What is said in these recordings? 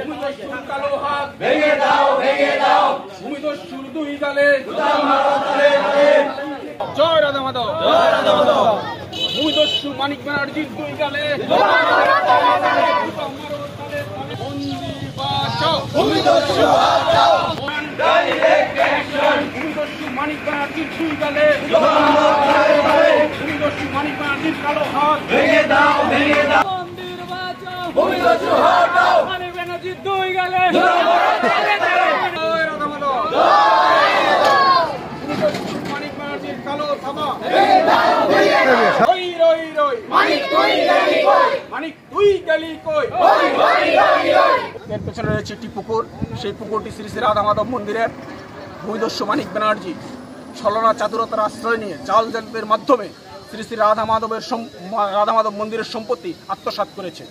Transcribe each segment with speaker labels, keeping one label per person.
Speaker 1: ভূমিদস্যুর কালো হাত
Speaker 2: ভেঙে দাও ভেঙে দাও
Speaker 1: ভূমিদস্যুর দুই গালে
Speaker 3: জয় রাধা মাধব
Speaker 2: জয় রাধা মাধব
Speaker 1: ভূমিদস্যু মানিক ব্যানার্জির দুই গালে
Speaker 2: ভূমিদস্যু বাঁচাও ডাইরেক্ট অ্যাকশন
Speaker 1: ভূমিদস্যু মানিক ব্যানার্জির দুই গালে ভূমিদস্যু মানিক ব্যানার্জির কালো হাত
Speaker 2: ভেঙে দাও ভেঙে দাও
Speaker 1: মন্দির বাঁচাও
Speaker 2: ভূমিদস্যু হটাও
Speaker 1: মানিক ব্যানার্জির দুই গালে
Speaker 2: জয়
Speaker 1: রাধা মাধব ভূমিদস্যু মানিক ব্যানার্জির কালো থাবা রই রই রই
Speaker 2: মানিক তুই গেলি কই
Speaker 1: মানিক তুই গেলি কই
Speaker 2: ওই ওই ওই ওই
Speaker 1: এর পেছনে রয়েছে একটি পুকুর, সেই পুকুরটি শ্রী শ্রী রাধা মাধব মন্দিরের। ভূমিদস্যু মানিক ব্যানার্জি ছলনা চাতুরতার আশ্রয় নিয়ে জাল জালের মাধ্যমে শ্রী শ্রী রাধা মাধব মন্দিরের সম্পত্তি আত্মসাৎ করেছে।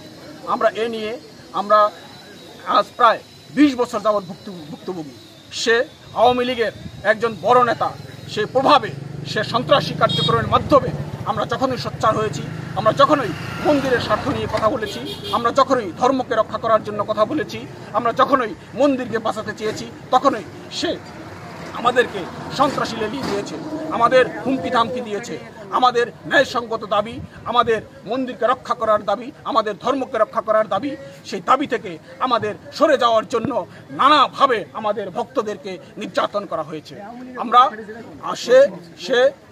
Speaker 1: আমরা এ নিয়ে আজ প্রায় 20 বছর যাবৎ ভুক্তভোগী। সে আওয়ামী লীগের একজন বড় নেতা, সে প্রভাবে সে সন্ত্রাসী কার্যক্রমের মাধ্যমে আমরা যখনই সোচ্চার হয়েছি, আমরা যখনই মন্দিরের স্বার্থ নিয়ে কথা বলেছি, আমরা যখনই ধর্মকে রক্ষা করার জন্য কথা বলেছি, আমরা যখনই মন্দিরকে বাঁচাতে চেয়েছি, তখনই সে আমাদেরকে সন্ত্রাসী লেলিয়ে দিয়েছে, আমাদের হুমকি ধামকি দিয়েছে। আমাদের ন্যায়সঙ্গত দাবি, আমাদের মন্দিরকে রক্ষা করার দাবি, আমাদের ধর্মকে রক্ষা করার দাবি, সেই দাবি থেকে আমাদের সরে যাওয়ার জন্য নানাভাবে আমাদের ভক্তদেরকে নির্যাতন করা হয়েছে। আমরা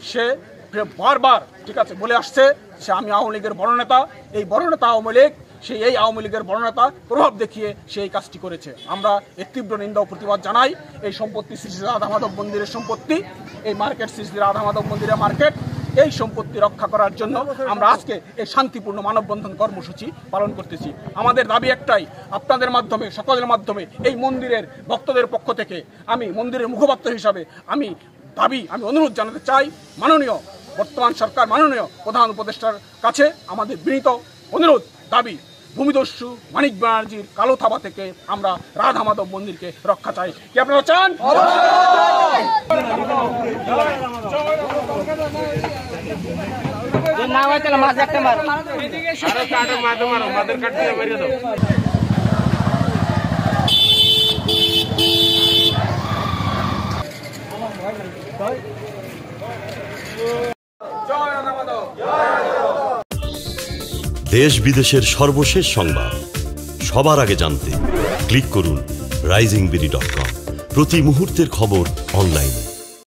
Speaker 1: সে বারবার ঠিক আছে বলে আসছে সে আমি আওয়ামী লীগের বড় নেতা, এই বড় নেতা আওয়ামী লীগ, এই আওয়ামী লীগের বড় নেতা প্রভাব দেখিয়ে সেই কাজটি করেছে। আমরা এর তীব্র নিন্দা ও প্রতিবাদ জানাই। এই সম্পত্তি শ্রী শ্রী রাধা মাধব মন্দিরের সম্পত্তি, এই মার্কেট শ্রী শ্রী রাধা মাধব মন্দিরের মার্কেট, এই সম্পত্তি রক্ষা করার জন্য আমরা আজকে এই শান্তিপূর্ণ মানববন্ধন কর্মসূচি পালন করতেছি। আমাদের দাবি একটাই, আপনাদের মাধ্যমে, সকলের মাধ্যমে এই মন্দিরের ভক্তদের পক্ষ থেকে আমি মন্দিরের মুখপাত্র হিসাবে আমি অনুরোধ জানাতে চাই, মাননীয় বর্তমান সরকার, মাননীয় প্রধান উপদেষ্টার কাছে আমাদের বিনীত অনুরোধ, দাবি, ভূমিদস্যু মানিক ব্যানার্জির কালো থাবা থেকে আমরা রাধা মাধব মন্দিরকে রক্ষা চাই। কি আপনারা চান?
Speaker 4: দেশ বিদেশের সর্বশেষ সংবাদ সবার আগে জানতে ক্লিক করুন risingbeauty.com। প্রতি মুহূর্তের খবর অনলাইনে।